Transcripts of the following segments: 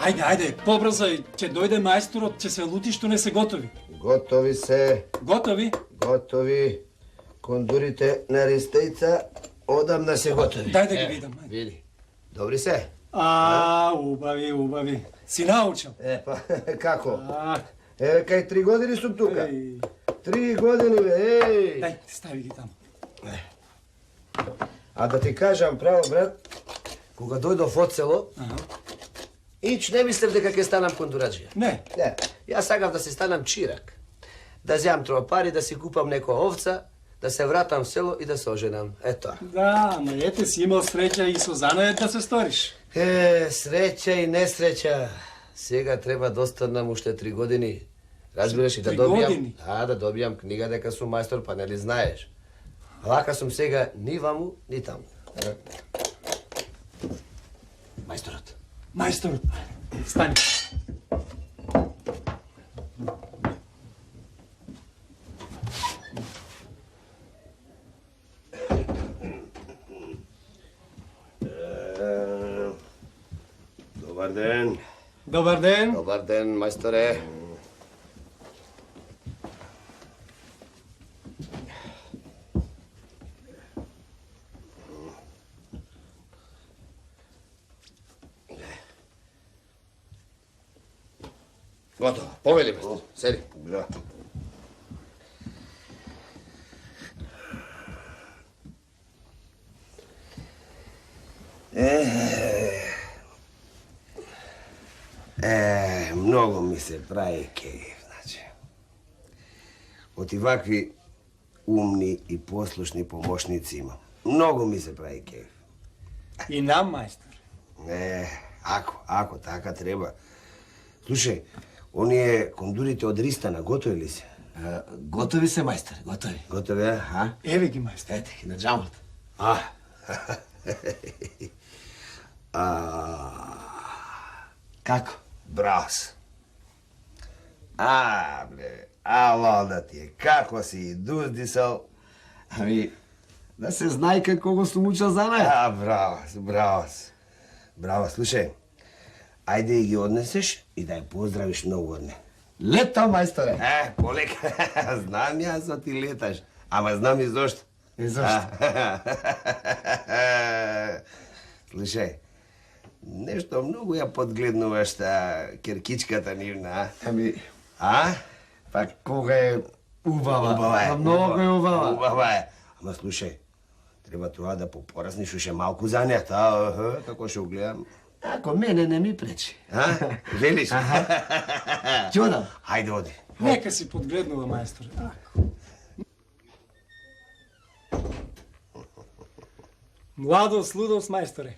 Ајде, побрзо, ќе дојде мајсторот, ќе се лути што не се готови. Готови се. Готови? Готови. Кондурите на ристејца одамна се готови. Дај да ги видам. Види. Добри се? Убави, убави. Си научил? Па, како? Кај 3 години сум тука. 3 години, бе, Дај, стави ги таму. А да ти кажам право, брат, кога дојдов од село, ич не мислев дека ќе станам кондураджија. Не. Не, јас сакав да се станам чирак. Да земам тропари, да си купам некоја овца, да се вратам в село и да се оженам. Ето. Да, ама ете си имал среќа и со занаед да се сториш. Среќа и несреќа. Сега треба да останам уште 3 години. Разбираш и да 3 добијам... години? Да добијам книга дека сум мајстор, па нели знаеш. Вака сум сега ни ваму, ни таму. Мајсторот. Мајсторот, стани. Добар ден. Добар ден. Добар ден, мајсторе. Готово. Повели, мајстор. Седи. Да. Многу ми се прави кејф, значи. Од и вакви умни и послушни помошници имам. Многу ми се прави кејф. И нам, мајстор. Ако така треба. Слушај, оние кондурите од Ристана готови ли се? Готови се, мајстор, готови. Готови, а? Еве ги, мајстор. Ете ги на джамот. Како? Брас. Бре, ало да ти е, како си дуздисал. Ами, да се знае како го сум учил за неја. Браво, слушај. Ајде и ги однесеш и да ја поздравиш многу од не. Летам, мајсторе. Полека. Знам јас да ти леташ. Ама знам и зошто. И зошто? Слушај, нешто многу ја подгледнуваш та керкичката нивна, Ами, Па кога е убава. Убава е. Многу е убава. Убава е. Ама слушај, треба тоа да попорасниш уште малку за неја, како ќе гледам. Ако мене не ми пречи. Велиш? Ќодам. Ајде, оди. Нека си подгледнува, мајстор. Младост, лудост, мајсторе.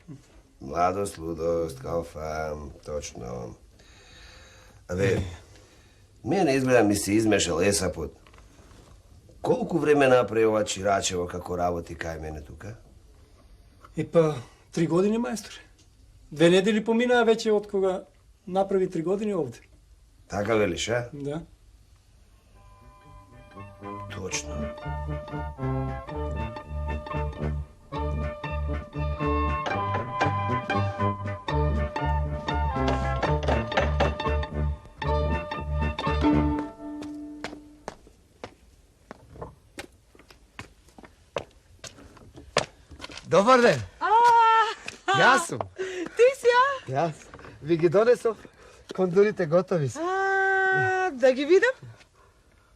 Младост, лудост, калфа, точно. Абе, мене изгледа ми се измешал есапот. Колку време направи ова Чирачево како работи кај мене тука? Епа, 3 години, мајсторе. 2 недели поминаа веќе од кога направи 3 години овде. Така велиш, а? Да. Точно. Добар ден. Јас сум. Ти си, Јас. Ви ги донесов. Кондурите готови се. Да ги видам.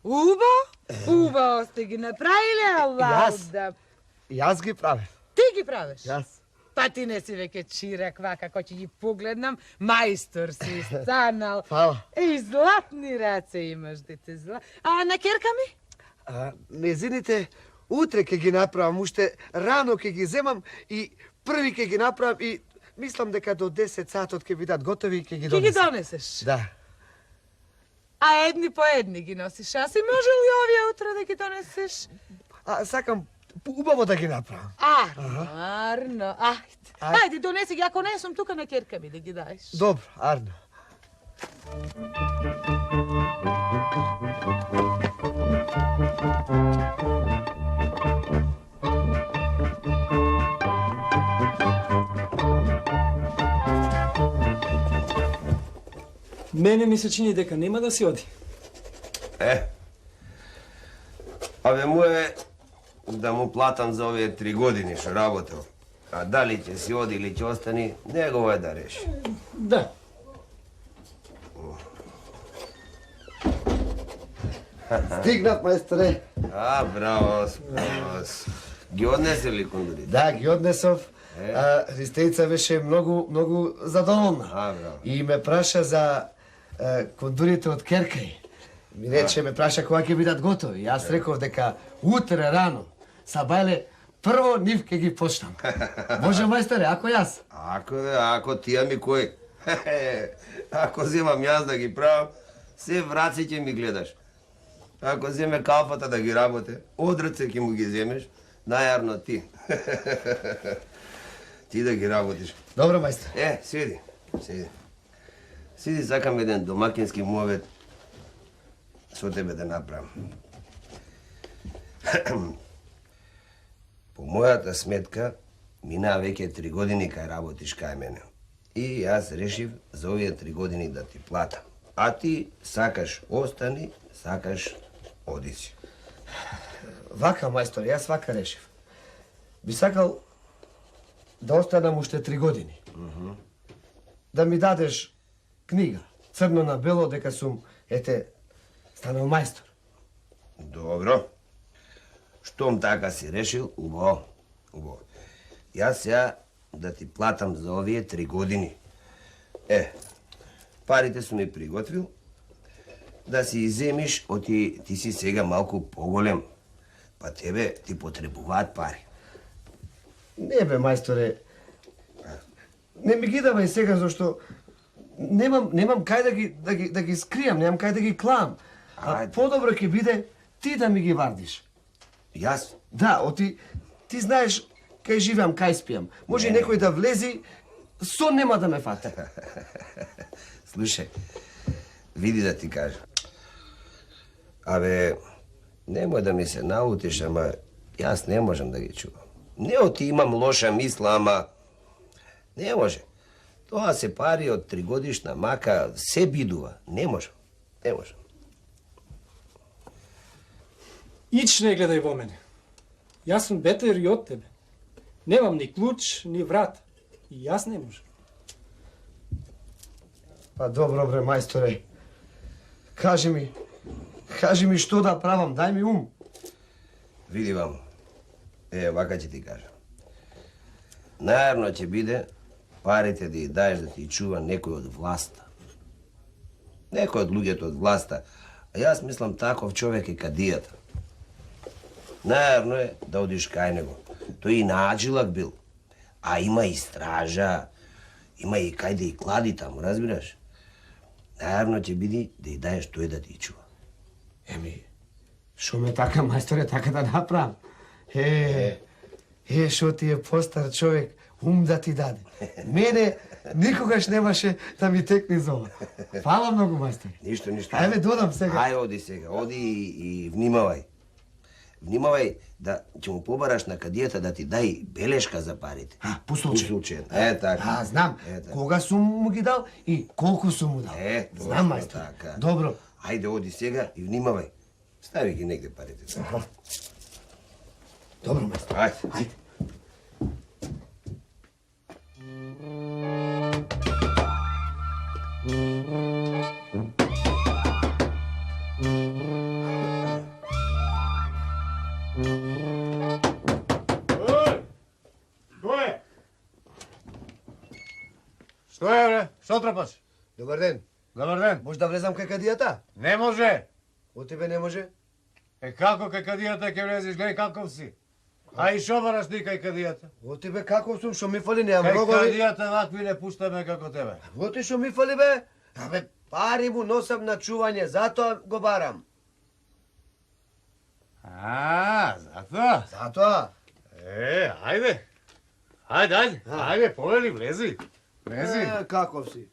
Убаво сте ги направиле, Јас ги правев. Ти ги правиш? Јас. Па ти не си веќе чирак, вака, кој ќе ги погледнам, мајстор си станал. Фала. И златни раце имаш, дете зла. А на керка ми? Незините утре ќе ги направам, уште рано ќе ги земам и први ќе ги направам и мислам дека до 10 сатот ќе бидат готови и ќе ги Ќе ги донесам. донесеш? Да. А едни по едни ги носиш. А си може ли овие утре да ги донесеш? Сакам убаво да ги направам. Арно. Ајде, донеси ги, ако не сум тука на керка ми да ги даеш. Добро, Арно. Мене ми се чини дека нема да си оди. Абе, му е да му платам за овие 3 години што работел. А дали ќе си оди или ќе остани, негово е да реши. Да. Стигнав, мајсторе. Браво, браво. Ги однесе ли кондурите? Да, ги однесов. Ристејца беше многу задоволна. Браво. И ме праша за кондурите од Керкај. Ми рече, ме праша кога ќе бидат готови. Јас реков дека утре рано, сабајле, прво нив ќе ги почнам. Може, мајсторе, ако јас? Ако ти, ами кој? Ако земам јас да ги правам, се враци ќе ми гледаш. Ако земе калфата да ги работе, од раце ќе му ги земеш, најарно ти. Ти да ги работиш. Добро, мајсторе. Седи. Седи, сакам еден домакински мовет со тебе да направам. По мојата сметка, минаа веќе 3 години кај работиш кај мене. И јас решив за овие 3 години да ти платам. А ти сакаш остани, сакаш оди си. Вака, мајсторе, јас вака решив. Би сакал да останам уште 3 години. Да ми дадеш книга, црно на бело, дека сум, станал мајстор. Добро. Штом така си решил, убаво. Јас сега да ти платам за овие 3 години. Парите сум ми приготвил, да си иземиш, ти си сега малку поголем. Па тебе ти потребуваат пари. Не бе, мајсторе, не ми ги давај сега, зашто немам кај да ги скријам, немам кај да ги клам. А подобро ќе биде ти да ми ги вардиш. Јас? Да, ти знаеш кај живеам, кај спијам. Може и некој да влези, сон нема да ме фати. Слушај, види да ти кажа. Абе, немој да ми се наутиш, ама јас не можам да ги чувам. Не ти имам лоша мисла, ама не може. Тоа се пари од 3 годишна мака, се бидува. Не можам. Ич не гледај во мене. Јас сум бетер и од тебе. Немам ни клуч, ни врат. И јас не можам. Па добро, бре, мајсторе. Кажи ми што да правам, дај ми ум. Види вам. Вака ќе ти кажа. Најарно ќе биде парите да ја даеш да ти чува некој од власта. Некој од луѓето од власта. А јас мислам таков човек е кадијата. Најарно е да одиш кај него. Тој и нааджилак бил. А има и стража. Има и кај да и клади таму, разбираш? Најарно ќе биде да ја даеш тој да ти чува. Шо ме така, мајсторе, така да направам? Шо ти е постар човек, ум да ти даде. Мене никогаш немаше да ми текне зова. Фала многу, мајсторе. Ништо. Ајде, додам сега. Ај, оди сега. Оди и внимавај. Внимавај да ќе му побараш на кадијата да ти дај белешка за парите. По случај. По случај. Така. Знам. Кога сум му ги дал и колку сум му дал. Знам, мајсторе. Така. Добро. Ајде, оди сега и внимавај. Стави ги негде парите. Добро, мајсторе. Ајде. Што е, бре? Што трпаш? Добар ден. Добар ден. Може да влезам кај кадијата? Не може. Од тебе не може? Како кај кадијата ќе влезеш, гледај каков си. А и шо бараш ти кај кадијата? Од тебе каков сум, шо ми фали, немам Кај рогови. кадијата вакви не пуштаме како тебе. Вот и шо ми фали, бе. Абе, пари му носам на чување, затоа го барам. Затоа? Затоа? Ајде. Ајде, повели, влези. Влези. Каков си?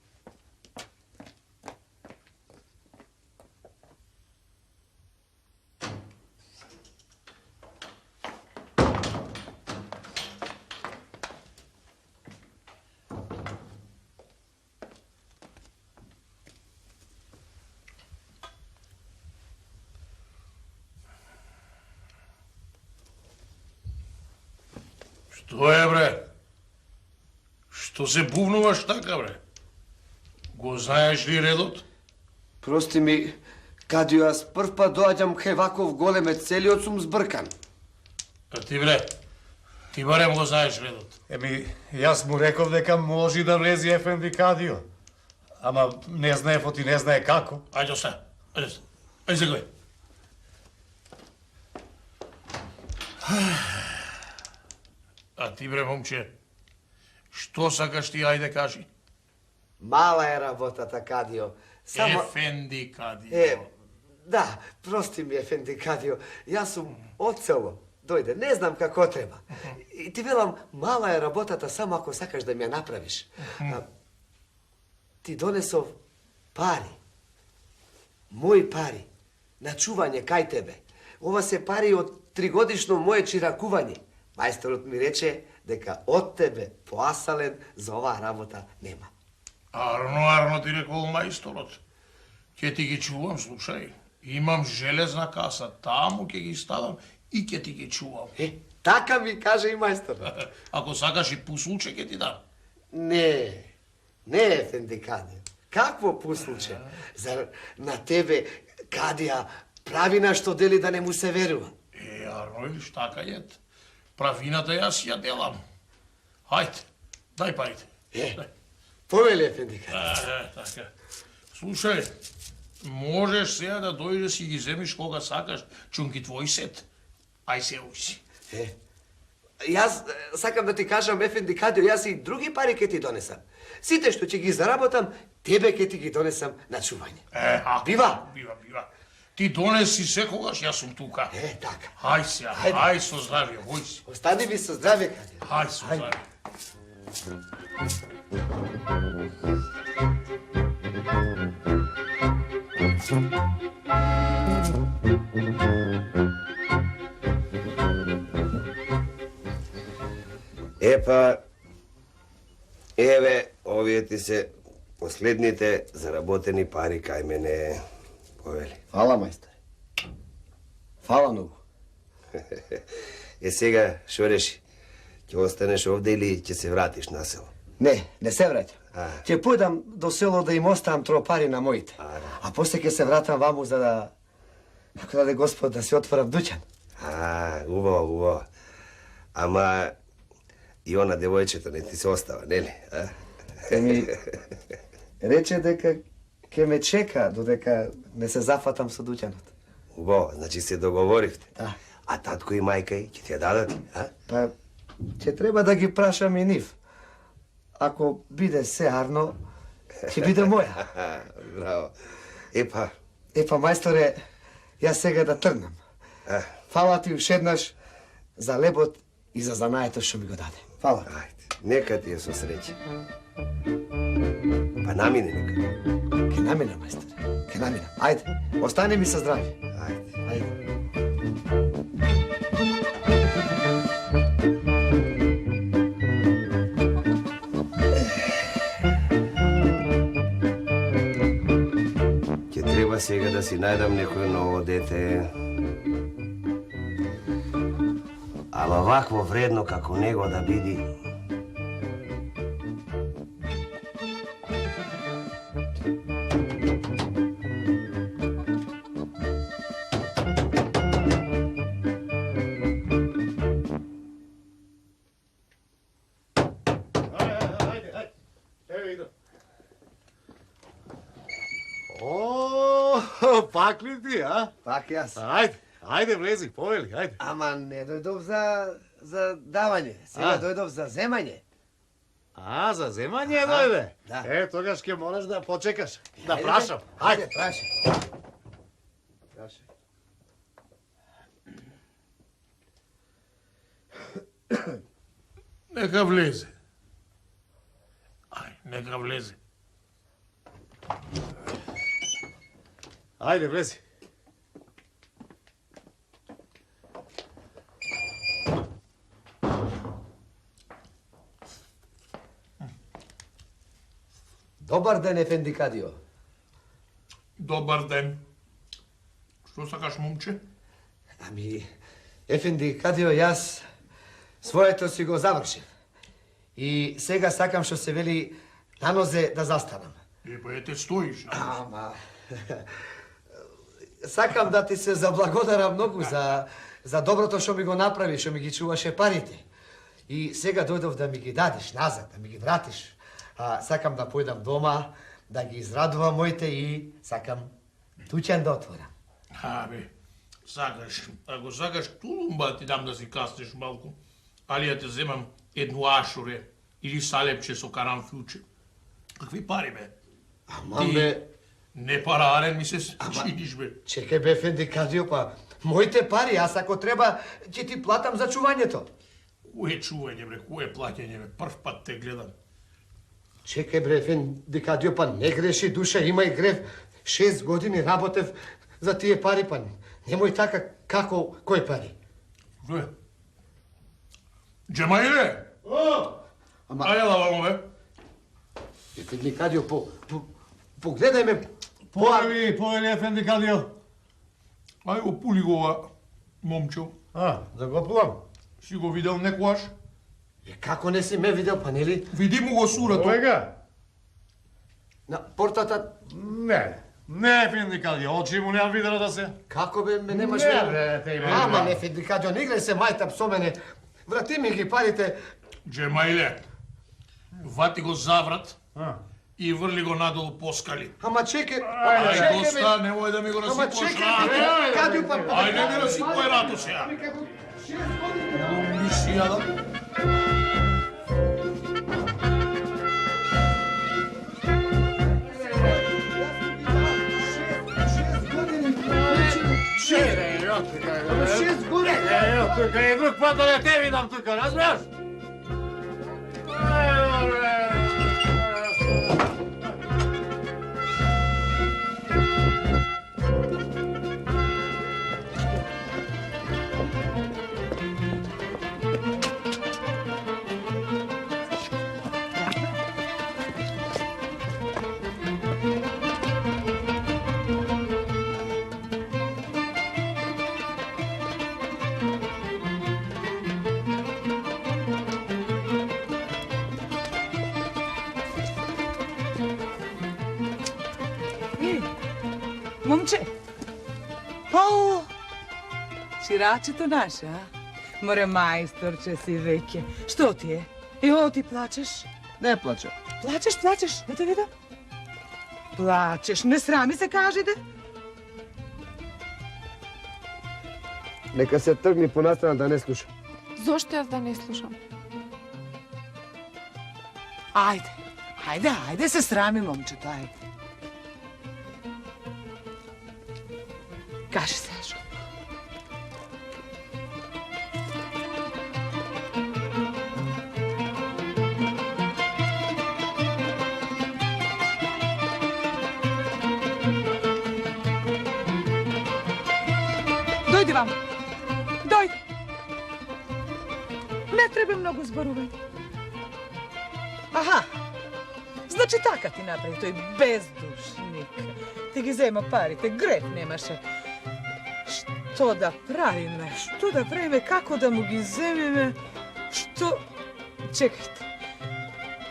Што е, бре? Што се бувнуваш така, бре? Го знаеш ли редот? Прости ми, Кадио, јас прв пат доаѓам кај ваков големец, целиот сум збркан. А ти, бре? Ти барем го знаеш редот. Еми, јас му реков дека може да влези Ефенди Кадио. Ама не знае и не знае како. Ајде, оста. Ајде, ајде се гој. А ти, бре, момче, што сакаш ти, ајде кажи? Мала е работата, Кадио. Ефенди Кадио. Да, прости ми, Ефенди Кадио. Јас сум од село. Дојде, не знам како треба. И ти велам, мала е работата само ако сакаш да ми ја направиш. Ти донесов пари. Мои пари. На чување кај тебе. Ова се пари од 3-годишно моје чиракување. Мајсторот ми рече дека од тебе поасален за оваа работа нема. Арно ти рекол мајсторот. Ќе ти ги чувам, слушај. Имам железна каса, таму ќе ги ставам и ќе ти ги чувам. Така ми каже и мајсторот. Ако сакаш и пуслуче ќе ти дам. Не, Ефенди Кадио. Какво пуслуче? Зар на тебе Кадија правина што дели да не му се верува? Арно, виж, така е. Правината јас ја делам. Хајде, дај парите. Повели, Ефенди Кадио. Така. Слушај, можеш сега да дојдеш и ги земиш кога сакаш чунки твој сет. Ај се уси. Јас сакам да ти кажам, Ефенди Кадио, јас и други пари ќе ти донесам. Сите што ќе ги заработам, тебе ќе ти ги донесам на чување. Бива? Бива. Ти донеси секогаш, јас сум тука. Така. Ај сега, ај со здравје, вој си. Остани ми со здравје, Кадио. Ај со здравје. Епа, еве, овие ти се последните заработени пари кај мене, повели. Фала, мајсторе. Фала многу. Сега, шо реши? Ќе останеш овде или ќе се вратиш на село? Не се враќам. Ќе појдам до село да им оставам тропари на моите. А после ќе се вратам ваму за да... Ако даде Господ да си отворам дуќан. Убаво. Ама и она девојчето не ти се остава, нели? Еми, рече дека ќе ме чека додека не се зафатам со дуќанот. Убаво, значи се договоривте. Да. А татко и мајка ќе ти ја дадат, Па, ќе треба да ги прашам и нив. Ако биде се арно, ќе биде моја. Браво. Епа, Мајсторе, јас сега да тргнам. Фала ти уште еднаш за лебот и за занаето што ми го даде. Фала. ајде, нека ти е со среќа. Па намине нека. Ке намина, мајсторе. Ке намина. Ајде, остани ми со здравје. Ајде. Ќе треба сега да си најдам некој ново дете. Ама вакво вредно како него да биде. Еве идам. О, пак ли ти, а? Пак јас. Ајде, влези, повели, ајде. Ама не дојдов за давање. Сега дојдов за земање. За земање дојде? Да. Тогаш ќе мораш да почекаш. Да Ајде, прашам. Ајде, прашај. Нека влезе. Нека влезе. Ајде, влези. Добар ден, Ефенди Кадио. Добар ден. Што сакаш, момче? Ами, Ефенди Кадио, јас Своето си го завршив. И сега сакам што се вели на нозе да застанам. Па ете стоиш. Ама... Сакам да ти се заблагодарам многу за доброто што ми го направи, што ми ги чуваше парите. И сега дојдов да ми ги дадеш назад, да ми ги вратиш. Сакам да појдам дома, да ги израдувам моите и сакам туќен да отворам. Абе, сакаш, ако сакаш тулумба ти дам да си каснеш малку, али ја те земам едну ашуре или салепче со карамфилче. Какви пари, бе? Аман бе... Не парарен ми се чиниш, бе. Чекај бе, Ефенди Кадио, па моите пари, аз ако треба, ќе ти платам за чувањето. Кое чување, бе, кое плаќање, бе, прв пат те гледам. Чекај бре, Ефенди Кадио, па не греши душа, има и грев. 6 години работев за тие пари, па немој така, како, кој пари? Бе, Джемаиле! Ама- Ајде лавамо, бе. Ефенди Кадио, погледај ме, Повели Ефенди Кадио. Ај го пули го ова момчо. Да го плувам. Си го видел некојаш? Како не си ме видел, па нели? Види му го сурато. Ова На портата, Не, Ефенди Кадио, очи му немам видено да се. како бе, ме немаш Не, видел? бре, те има. Ама не, Ефенди Кадио, не играј се мајтап со мене. Врати ми ги парите. Джемаиле, вати го заврат А. и врли го надолу по скали. Ама чекај, Ај, доста, немој да ми го Ама расипуваш чекај, бе, рато. Кадио, па... Ајде ми расипувај рато сега. 6 години. Умиш јадам. Шест години. Ево, тука и друг пат да не те видам тука, разбираш? Момче! Пау! Ширачето наше, а? Море мајсторче си веќе. Што ти е? Ево ти плачеш? Не плача. Плачеш? Да те видам. Плачеш, не срами се кажи да? Нека се тргни понастрана да не слуша. Зошто јас да не слушам? Ајде, се срами, момчето, ајде. Кажи се, Ашо. Дојди вам. Дојди. Не треба многу зборување. Аха. Значи така ти направи тој бездушник. Ти ги зема парите, греф немаше. Што да правиме? Што да правиме? Како да му ги земеме? Што... Чекајте.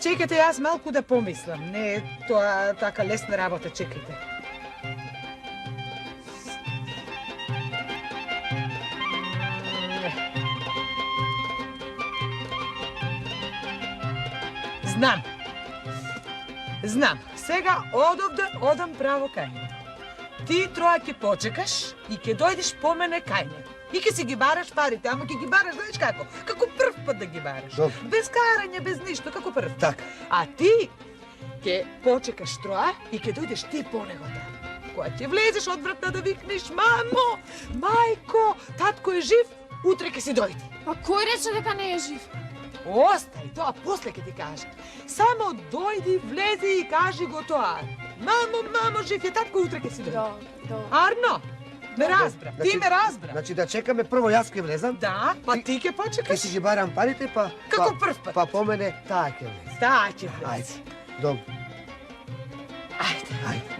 Чекајте, јас малку да помислам. Не е тоа така лесна работа, чекајте. Знам. Сега одовде одам право кај него. Ти троја ќе почекаш и ќе дојдеш по мене кај него. И ќе си ги бараш парите, ама ќе ги бараш, знаеш како? Како прв пат да ги бараш. Добро. Без карање, без ништо, како прв. Така. А ти ќе почекаш троја и ќе дојдеш ти по него таму. Кога ќе влезеш одвратна да викнеш: мамо, мајко, татко е жив, утре ќе си дојде. Па кој рече дека не е жив? Остај, тоа после ќе ти кажам. Само дојди, влези и кажи го тоа. Мамо, жив е татко, утре ќе си дојде. Добро. Арно, ме разбра. Ти ме разбра. Значи да чекаме прво јас ке влезам. Да, па ти ќе Ке почекаш. си ги барам парите, па... Како прв пат. Па по мене таа ке влезе. Да, ќе влези. Ајде. Добро. Ајде. Ајде.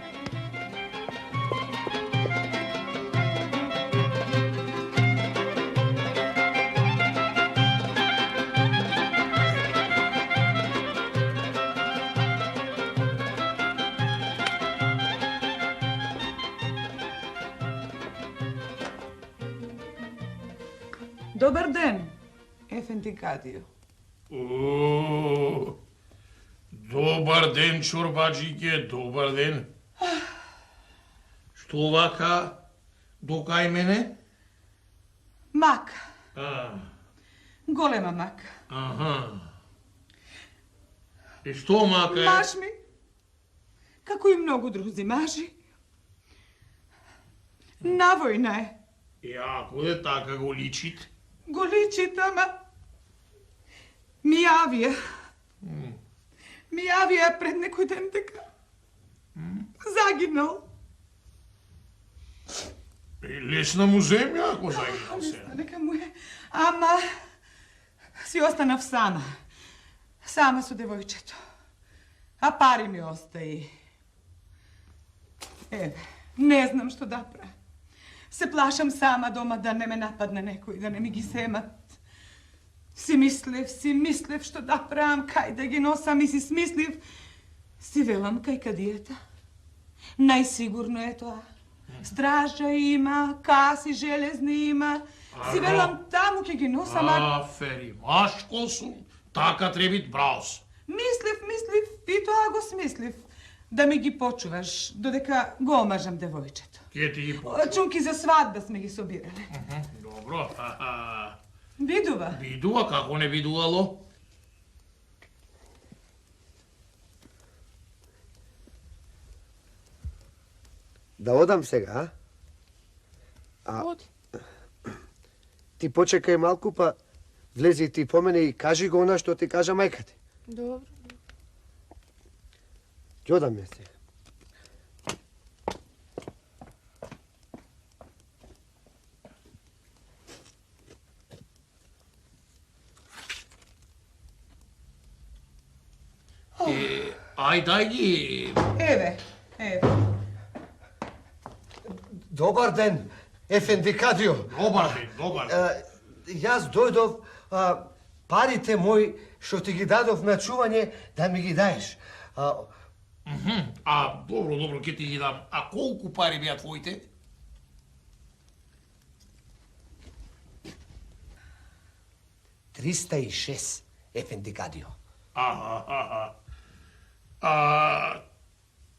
Dobar den, Efendi Kadiju. O, dobar ден, чорбаджике, добар ден. Што вака, докај мене? Maka, А, golema maka. аха. И што мака е? Maš mi, kako i mnogo druzi maži. Navojna je. И ако е така го личит, Го liči tama. Mijavije. Mijavije je pred nekoj den дека zaginal. и лесна му земја ако загинал се. Neka mu je. Ama si ostanав sama. Sama su devojčeto. A pari mi ostaje. Ne znam što da pravim. Se plašam sama doma da ne me napadne neko i da ne mi gi semat. Si mislev što da pravim, kaj da gi nosam i si smisliv. Si velam kaj kad dijeta. Najsigurno je to. Straža ima, kasi železni ima. Si velam tamo kaj gi nosam. Афери, машко сум, така требит браус. Misliv, i to go smisliv. Da mi gi počuvaš, dodeka go omažam devojčeto. Ке ти ги по... Čunki za svadba sme gi sobirali. Добро, Viduva. Видува, како не видувало? Da odam сега, a? Оди. Ти почекај малку, па влези ти по мене и кажи го она што ти кажа мајка ти. Добро. Ќе одам ја сега. Ај, дај ги. Eve. Добар ден, Ефенди Кадио. Добар ден, добар ден. Јас дојдов парите мои што ти ги дадов на чување да ми ги даеш. Добро, ке ти ги дам. А колку пари беа твоите? $306, Ефенди Кадио.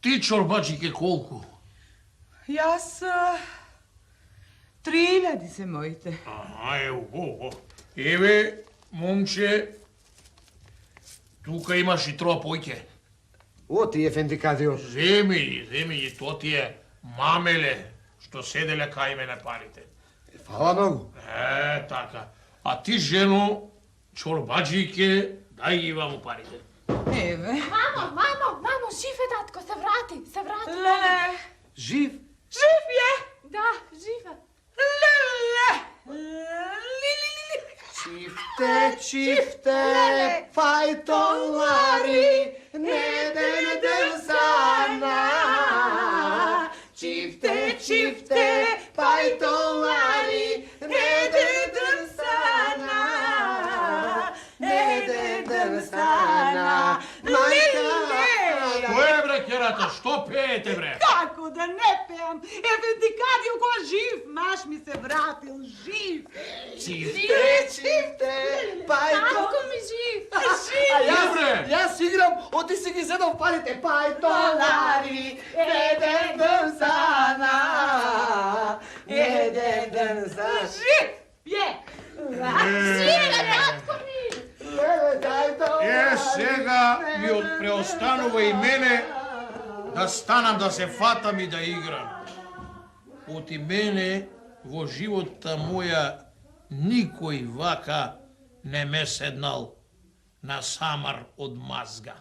Ти чорбаджике колку? Jas 3000 se mojite. Ево. Еве, момче, тука имаш и троа појќе. Оти, Ефенди Кадио. Земи ги, то ти е мамеле, што седеле кај мене парите. Фала многу. Така. А ти, жено, чорбаджике, дај ги ваму парите. Eve. Мамо, жив е татко, се врати. Lele. Жив? Živ je. Да, жив е. Lele. Чифте, фајтолари, не ден сана. Чифте, фајтолари, не ден сана. Што е, бре, керата, што пеете, бре? Kako da ne pijam? Efendi Kadiju ko živ, maš mi se vratil živ. Чифте, Татко ми жив. Јас играм, оти си ги седам парите. Фајтолари, еден сана. Živ je. Жив е татко ми. Сега ми преостанува и мене да станам да се фатам и да играм. Оти мене во животта моја никој вака не ме седнал на самар од мазга.